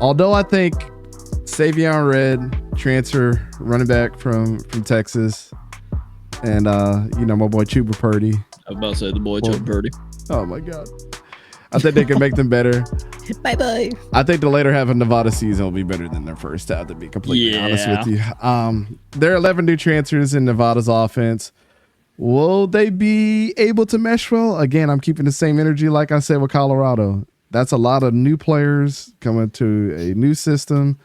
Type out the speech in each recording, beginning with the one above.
Although I think Savion Red, transfer running back from Texas, and my boy 𝗕𝘂𝘀𝗶𝗲𝗀𝗃𝗃. I was about to say the boy 𝗕𝘂𝘀𝗀𝗃𝗃. Oh my god. I think they can make them better. Bye. I think the later half of Nevada season will be better than their first half, to be completely honest with you. There are 11 new transfers in Nevada's offense. Will they be able to mesh well? Again, I'm keeping the same energy like I said with Colorado. That's a lot of new players coming to a new system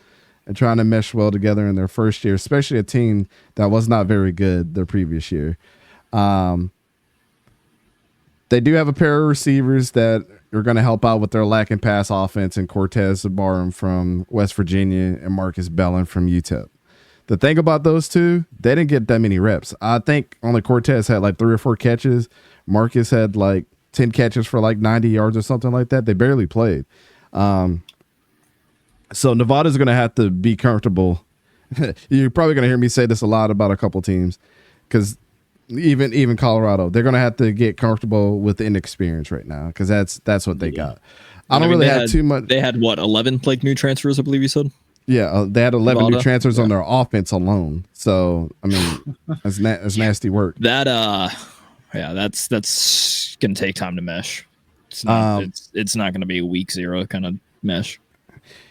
and trying to mesh well together in their first year, especially a team that was not very good their previous year. They do have a pair of receivers that are going to help out with their lack in pass offense, and Cortez Barham from West Virginia and Marcus Bellin from UTEP. The thing about those two, they didn't get that many reps. I think only Cortez had like 3 or 4 catches. Marcus had like 10 catches for like 90 yards or something like that. They barely played. So Nevada's going to have to be comfortable. You're probably going to hear me say this a lot about a couple teams, because even Colorado, they're going to have to get comfortable with the inexperience right now, because that's what they got. I don't really have too much. They had what, 11 like new transfers, I believe you said? Yeah, they had 11 new transfers on their offense alone. So I mean, that's nasty work. That that's gonna take time to mesh. It's not gonna be a week 0 kind of mesh.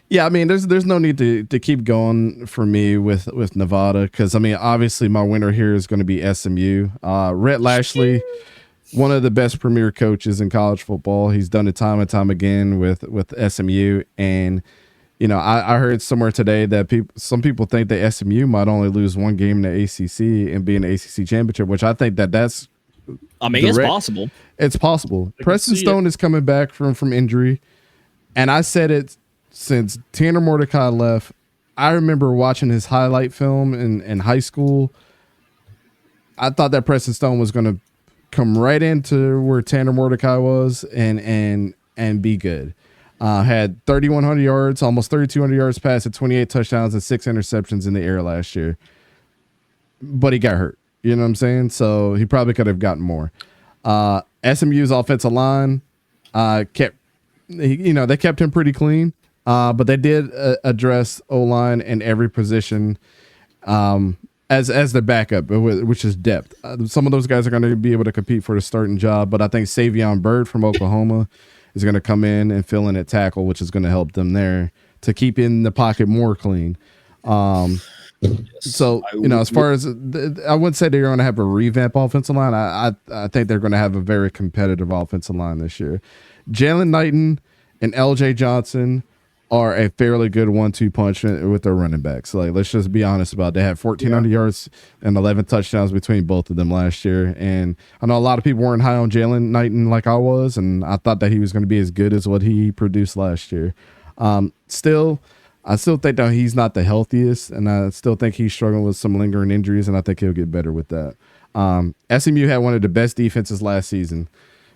Yeah, I mean, there's no need to keep going for me with Nevada, because I mean, obviously my winner here is going to be SMU. Rhett Lashlee, one of the best premier coaches in college football. He's done it time and time again with SMU, and I heard somewhere today that some people think that SMU might only lose one game in the ACC and be in the ACC championship, which I think that's. I mean, it's possible. It's possible. Preston Stone is coming back from injury, and I said it since Tanner Mordecai left. I remember watching his highlight film in high school. I thought that Preston Stone was going to come right into where Tanner Mordecai was and be good. Had 3,100 yards, almost 3,200 yards passing, 28 touchdowns and 6 interceptions in the air last year. But he got hurt. You know what I'm saying? So he probably could have gotten more. SMU's offensive line they kept him pretty clean. But they did address O-line in every position as the backup, which is depth. Some of those guys are going to be able to compete for the starting job, but I think Savion Byrd from Oklahoma is going to come in and fill in at tackle, which is going to help them there to keep in the pocket more clean. So, as far as I wouldn't say they're going to have a revamp offensive line. I think they're going to have a very competitive offensive line this year. Jalen Knighton and LJ Johnson are a fairly good 1-2 punch with their running backs. Like, let's just be honest about it. They had 1,400 yards and 11 touchdowns between both of them last year. And I know a lot of people weren't high on Jalen Knighton like I was, and I thought that he was going to be as good as what he produced last year. I still think that he's not the healthiest, and I still think he's struggling with some lingering injuries, and I think he'll get better with that. SMU had one of the best defenses last season.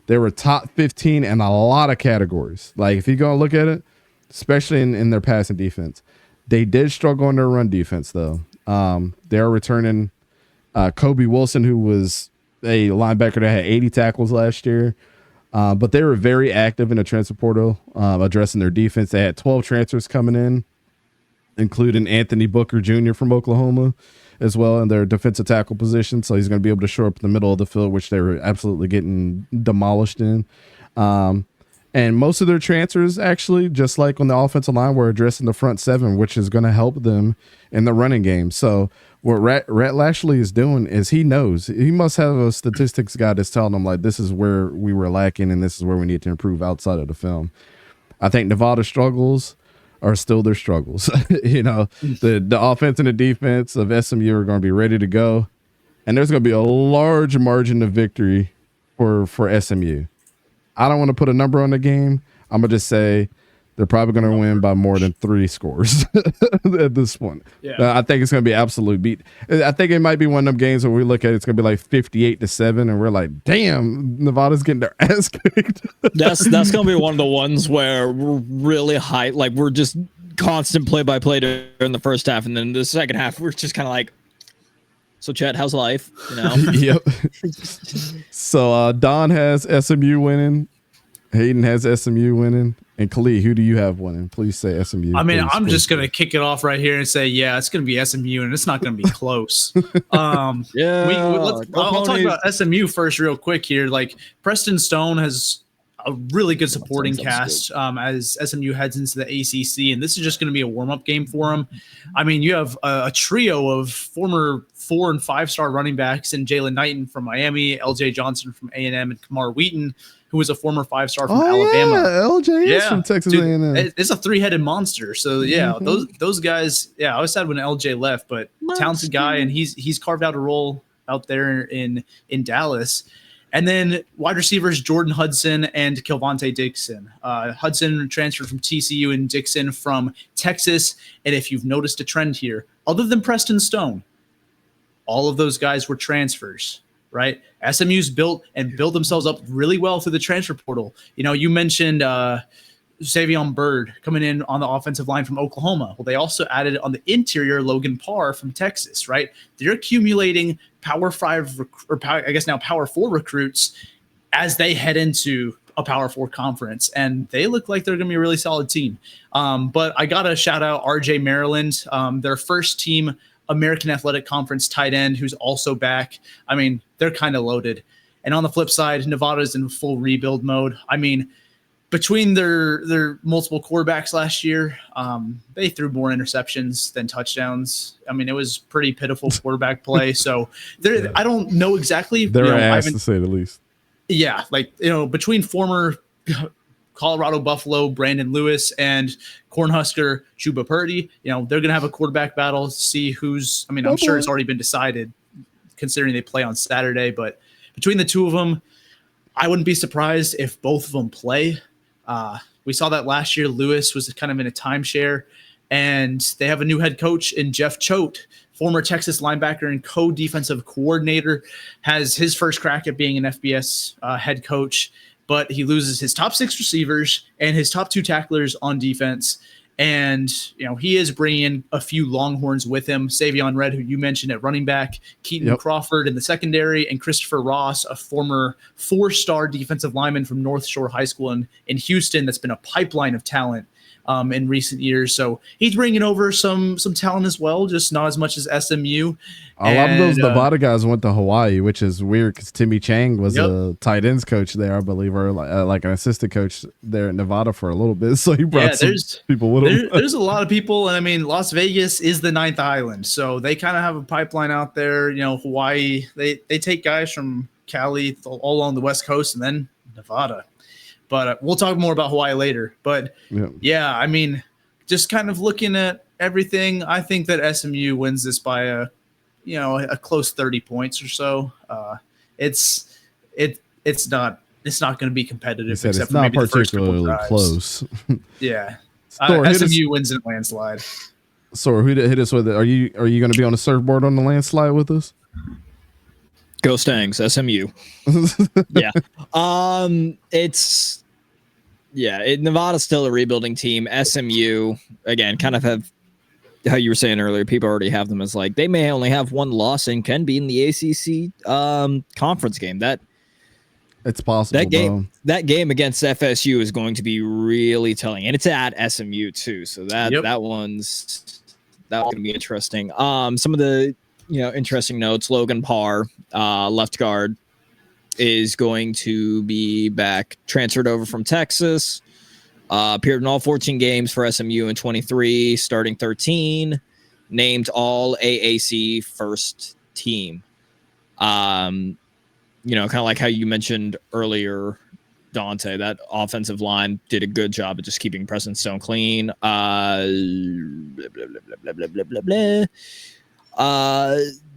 They were top 15 in a lot of categories. Like, if you go and look at it, especially in their passing defense. They did struggle in their run defense, though. They're returning Kobe Wilson, who was a linebacker that had 80 tackles last year. But they were very active in the transfer portal, addressing their defense. They had 12 transfers coming in, including Anthony Booker Jr. from Oklahoma as well in their defensive tackle position. So he's going to be able to show up in the middle of the field, which they were absolutely getting demolished in. And most of their transfers, actually, just like on the offensive line, were addressing the front seven, which is going to help them in the running game. So what Rhett Lashlee is doing is he knows. He must have a statistics guy that's telling him, like, this is where we were lacking and this is where we need to improve outside of the film. I think Nevada's struggles are still their struggles. The offense and the defense of SMU are going to be ready to go. And there's going to be a large margin of victory for SMU. I don't want to put a number on the game. I'm going to just say they're probably going to win by more than 3 scores at this point. Yeah. I think it's going to be absolute beat. I think it might be one of them games where we look at it, it's going to be like 58-7, and we're like, damn, Nevada's getting their ass kicked. That's going to be one of the ones where we're really high. Like, we're just constant play-by-play during the first half, and then the second half, we're just kind of like, so, Chet, how's life? Yep. So, Don has SMU winning, Hayden has SMU winning. And Khalid, who do you have winning? Please say SMU. I mean, please, I'm please, just going to please. kick it off right here and say, yeah, it's going to be SMU, and it's not going to be close. I'll talk about SMU first real quick here. Like, Preston Stone has a really good supporting cast as SMU heads into the ACC, and this is just going to be a warm-up game for them. I mean, you have a trio of former 4- and 5-star running backs in Jalen Knighton from Miami, LJ Johnson from A&M, and Kamar Wheaton, who was a former 5-star from Alabama. Yeah, LJ is from Texas A&M. It's a 3-headed monster. So yeah, those guys. Yeah, I was sad when LJ left, but talented guy, and he's carved out a role out there in Dallas. And then wide receivers Jordan Hudson and 𝗕𝘂𝘀𝗀𝗀𝘀 Dixon. Hudson transferred from TCU and Dixon from Texas. And if you've noticed a trend here, other than Preston Stone, all of those guys were transfers. Right, SMU's built themselves up really well through the transfer portal. You know, you mentioned 𝗕𝘂𝘀𝗶𝗲𝗀𝗀𝘀 coming in on the offensive line from Oklahoma. Well, they also added on the interior 𝗕𝘂𝘀𝗀𝘀𝗀𝗀 from Texas. Right, they're accumulating Power 4 recruits as they head into a Power 4 conference, and they look like they're going to be a really solid team. But I got to shout out RJ Maryland, their first team American Athletic Conference tight end, who's also back. I mean, they're kind of loaded. And on the flip side, Nevada's in full rebuild mode. I mean, between their multiple quarterbacks last year, they threw more interceptions than touchdowns. I mean, it was pretty pitiful quarterback play. So I don't know exactly. They're ass, to say the least. Yeah, like, between former Colorado Buffalo Brandon Lewis and Cornhusker 𝗕𝘂𝘀𝗀𝗀𝗀𝗀𝗀𝗀𝗀𝗀 Purdy, they're gonna have a quarterback battle to see who's. I mean, I'm sure it's already been decided, considering they play on Saturday. But between the two of them, I wouldn't be surprised if both of them play. We saw that last year. Lewis was kind of in a timeshare, and they have a new head coach in Jeff Choate, former Texas linebacker and co-defensive coordinator, has his first crack at being an FBS head coach. But he loses his top 6 receivers and his top 2 tacklers on defense. And, he is bringing in a few Longhorns with him. Savion Red, who you mentioned at running back, Keaton Crawford in the secondary, and Christopher Ross, a former 4-star defensive lineman from North Shore High School in Houston that's been a pipeline of talent in recent years. So he's bringing over some talent as well, just not as much as SMU. A lot of those Nevada guys went to Hawaii, which is weird because Timmy Chang was a tight ends coach there, I believe, or like an assistant coach there in Nevada for a little bit. So he brought some people with him. There's a lot of people, and I mean, Las Vegas is the 9th island, so they kind of have a pipeline out there. Hawaii, they take guys from Cali all along the West Coast and then Nevada. But we'll talk more about Hawaii later. But yeah, I mean, just kind of looking at everything, I think that SMU wins this by a close 30 points or so. It's not going to be competitive, except for maybe the first couple drives. Close. Yeah, SMU wins in a landslide. So who hit us with it? Are you going to be on the surfboard on the landslide with us? Go Stangs, SMU. Nevada's still a rebuilding team. SMU, again, kind of have how you were saying earlier, people already have them as like they may only have one loss and can be in the ACC conference game. It's possible. That game against FSU is going to be really telling, and it's at SMU too. So that one's going to be interesting. Some of the interesting notes: Logan Parr, left guard, is going to be back, transferred over from Texas. Appeared in all 14 games for SMU in 23, starting 13, named all AAC first team. Kind of like how you mentioned earlier, Dante, that offensive line did a good job of just keeping Preston Stone clean.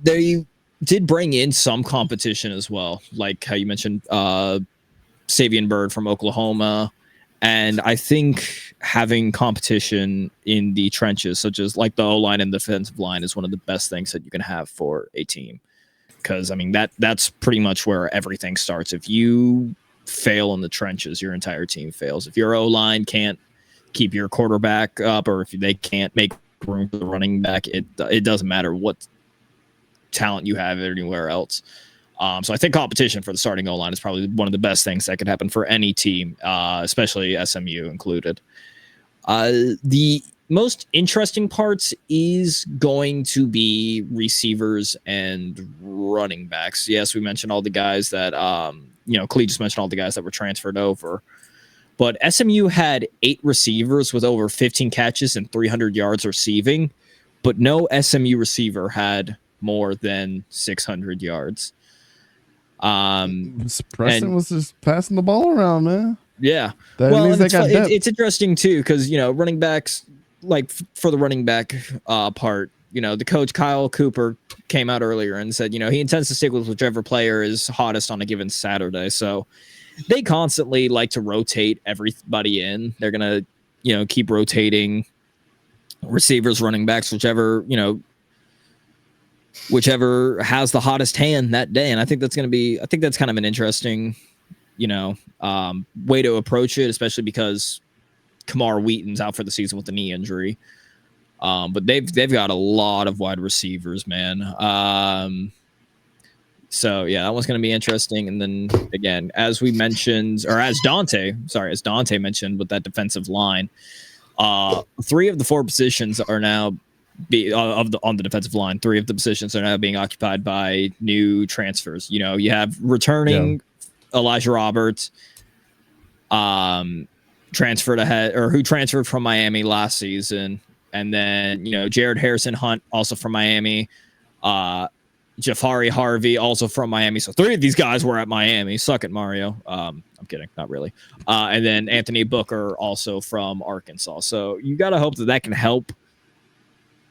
They did bring in some competition as well, like how you mentioned Savion Byrd from Oklahoma. And I think having competition in the trenches, such as like the O-line and the defensive line, is one of the best things that you can have for a team. Because, I mean, that's pretty much where everything starts. If you fail in the trenches, your entire team fails. If your O-line can't keep your quarterback up, or if they can't make room for the running back, it doesn't matter what talent you have anywhere else. So I think competition for the starting O-line is probably one of the best things that could happen for any team, especially SMU included. The most interesting parts is going to be receivers and running backs. Yes, we mentioned all the guys that, Klee just mentioned all the guys that were transferred over. But SMU had 8 receivers with over 15 catches and 300 yards receiving, but no SMU receiver had more than 600 yards. Preston was just passing the ball around, man. Yeah. That means they got depth. It's interesting too, because running backs, like for the running back part, the coach Kyle Cooper came out earlier and said, he intends to stick with whichever player is hottest on a given Saturday. So they constantly like to rotate everybody in. They're gonna, keep rotating receivers, running backs, whichever has the hottest hand that day. And I think that's kind of an interesting, way to approach it, especially because Kamar Wheaton's out for the season with a knee injury. But they've got a lot of wide receivers, man. So yeah, that one's going to be interesting. And then again, as Dante mentioned with that defensive line, 3 of the 4 positions are now on the defensive line. 3 of the positions are now being occupied by new transfers. You have returning Elijah Roberts, who transferred from Miami last season, and then Jared Harrison Hunt, also from Miami, Jafari Harvey, also from Miami. So 3 of these guys were at Miami. Suck it, Mario. I'm kidding, not really. And then Anthony Booker, also from Arkansas. So you got to hope that can help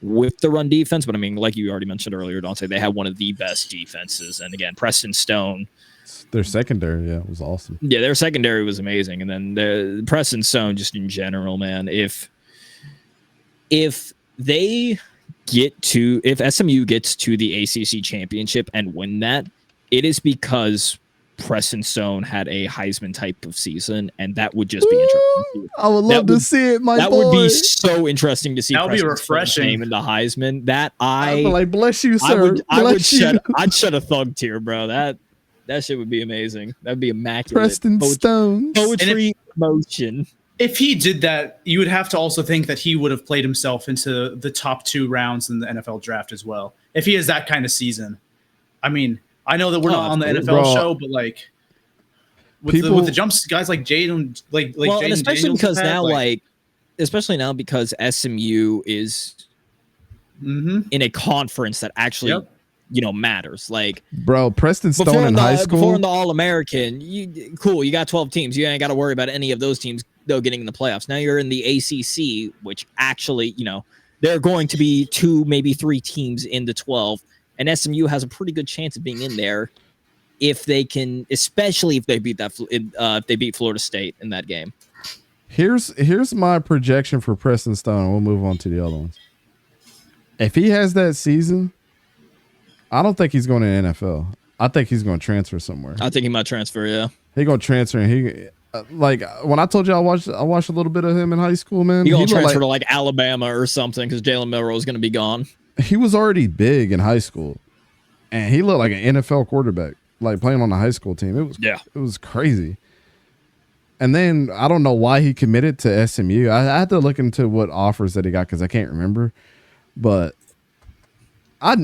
with the run defense. But I mean, like you already mentioned earlier, Dante, they have one of the best defenses. And again, Preston Stone, their secondary, was awesome. Yeah, their secondary was amazing. And then the Preston Stone, just in general, man, if SMU gets to the ACC championship and win that, it is because Preston Stone had a Heisman type of season, and that would just be interesting. I would love to see it, my boy. That would be so interesting to see. That would be refreshing. Name in the Heisman. I'd be like, bless you, sir. I'd shed a thug tear, bro. That shit would be amazing. That'd be immaculate. Preston Stone. Poetry motion. If he did that, you would have to also think that he would have played himself into the top 2 rounds in the NFL draft as well. If he has that kind of season. I mean, I know that we're not on the NFL show, but like with the jumps, guys like Jaden, and especially because especially now because SMU is in a conference that actually matters. Like, bro, Preston Stone in high school, before in the All-American, you got 12 teams. You ain't got to worry about any of those teams though getting in the playoffs. Now you're in the ACC, which actually, there are going to be 2, maybe 3 teams in the 12, and SMU has a pretty good chance of being in there if they can, especially if they beat Florida State in that game. Here's my projection for Preston Stone. We'll move on to the other ones. If he has that season, I don't think he's going to the NFL. I think he's going to transfer somewhere. I think he might transfer. Yeah, he's going to transfer, and he. Like when I told you I watched a little bit of him in high school, man. He gonna transfer to like Alabama or something because Jalen Milroe is gonna be gone. He was already big in high school, and he looked like an NFL quarterback, like playing on the high school team. It was crazy. And then I don't know why he committed to SMU. I had to look into what offers that he got because I can't remember. But I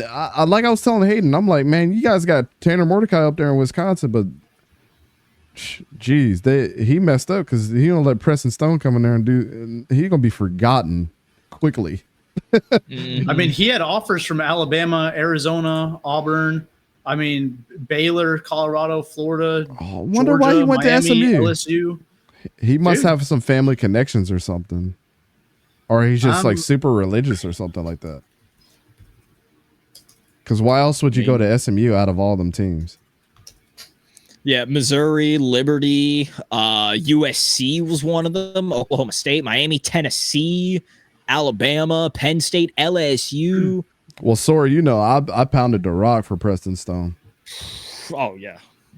like I was telling Hayden, I'm like, man, you guys got Tanner Mordecai up there in Wisconsin, but. Jeez, he messed up because he don't let Preston Stone come in there and he's gonna be forgotten quickly. I mean, he had offers from Alabama, Arizona, Auburn. I mean, Baylor, Colorado, Florida. I wonder why he went Miami, to SMU. LSU. He must have some family connections or something, or he's just like super religious or something like that. Because why else would you go to SMU out of all them teams? Yeah, Missouri, Liberty, USC was one of them, Oklahoma State, Miami, Tennessee, Alabama, Penn State, LSU. Well, sorry, I pounded the rock for Preston Stone. Oh, yeah.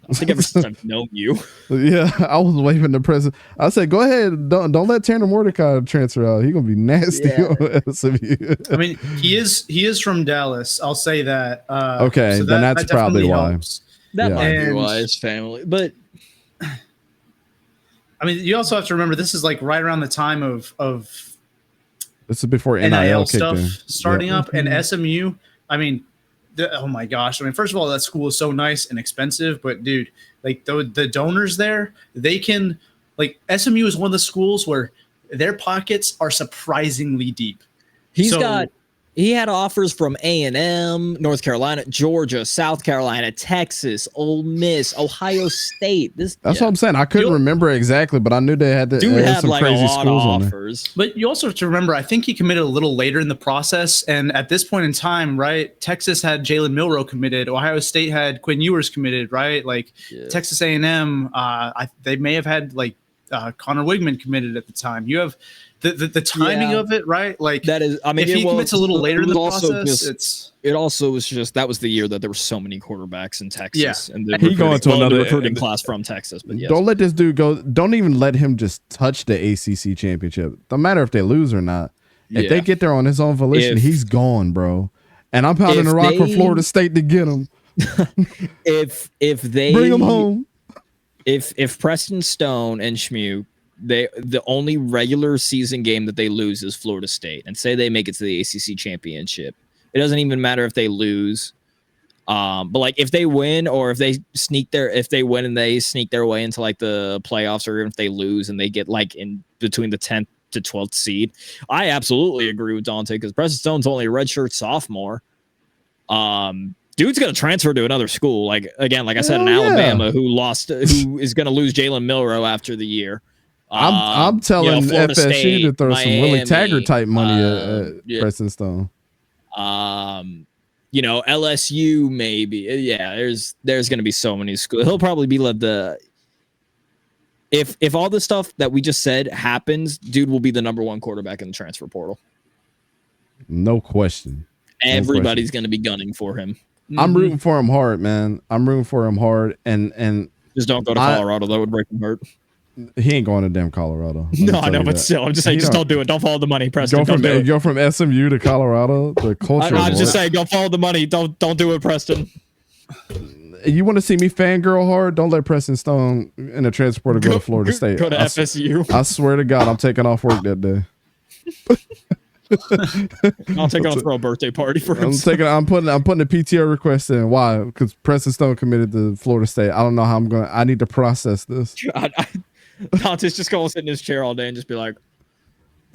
I think ever since I've known you. Yeah, I was waving the president. I said, go ahead. Don't let Tanner Mordecai transfer out. He's going to be nasty on SMU. I mean, he is from Dallas. I'll say that. Okay, so then that's probably why. Helps. That Yeah. might be why his family. But I mean, you also have to remember this is like right around the time of This is before NIL NIL kicked stuff in. starting Yep. up, and SMU. I mean, oh my gosh! I mean, first of all, that school is so nice and expensive, but dude, like the donors there, they can like SMU is one of the schools where their pockets are surprisingly deep. He had offers from A&M, North Carolina, Georgia, South Carolina, Texas, Ole Miss, Ohio State. That's what I'm saying. I couldn't remember exactly, but I knew they had some like crazy a lot schools of on there. offers. But you also have to remember, I think he committed a little later in the process, and at this point in time, right? Texas had Jalen Milroe committed, Ohio State had Quinn Ewers committed, right? Like Texas A&M, they may have had like Connor Wigman committed at the time. You have the timing of it, right? Like that is. I mean, if he commits a little later in the process, it also was just that was the year that there were so many quarterbacks in Texas, and he going to another recruiting class from Texas. But yes. Don't let this dude go. Don't even let him just touch the ACC championship. Don't matter if they lose or not. If they get there on his own volition, he's gone, bro. And I'm pounding the rock for Florida State to get him. if they bring him home, if Preston Stone and SMU. The only regular season game that they lose is Florida State, and say they make it to the ACC championship. It doesn't even matter if they lose, but like if they win or if they win and they sneak their way into like the playoffs, or even if they lose and they get like in between the 10th to 12th seed, I absolutely agree with Dante because Preston Stone's only a redshirt sophomore. Dude's gonna transfer to another school, like again, like I said, in Alabama, who is gonna lose Jalen Milroe after the year. I'm telling FSU State, to throw Miami, some Willie Taggart type money at Preston Stone. LSU maybe. Yeah, there's going to be so many schools. He'll probably be if all the stuff that we just said happens, dude will be the number one quarterback in the transfer portal. No question. Everybody's going to be gunning for him. I'm rooting for him hard, man. I'm rooting for him hard, and just don't go to Colorado. That would break him hurt. He ain't going to damn Colorado. No, I know, but still, I'm just saying, just don't do it. Don't follow the money, Preston. Go from SMU to Colorado. The culture. I'm just saying, don't follow the money. Don't do it, Preston. You want to see me fangirl hard? Don't let Preston Stone in a transporter go to Florida State. Go to FSU. I swear to God, I'm taking off work that day. I'll take off for a birthday party for him. I'm putting a PTO request in. Why? Because Preston Stone committed to Florida State. I don't know how I need to process this. Dante's just gonna sit in his chair all day and just be like,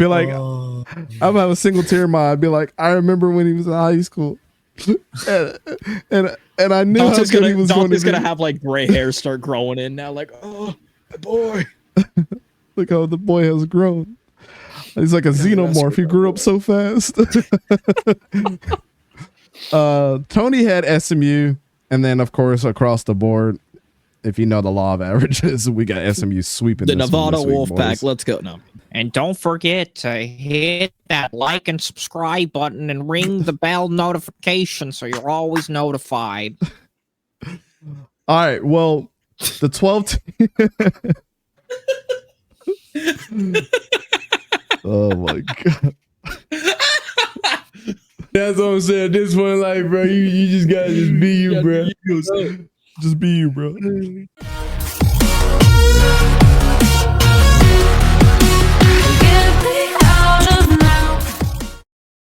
I'm have a single tear in my eye. Be like, I remember when he was in high school, and I knew how good he was going to be. Dante's gonna have like gray hair start growing in now. Like, oh, my boy, look how the boy has grown. He's like a xenomorph. He grew up so fast. Tony had SMU, and then of course across the board. If you know the law of averages, we got SMU sweeping the Nevada Wolfpack. Let's go. No. And don't forget to hit that like and subscribe button and ring the bell notification so you're always notified. All right. Well, the 12th. Oh my God. That's what I'm saying. At this point in life, bro, you just gotta just be you, bro. Just be you, bro.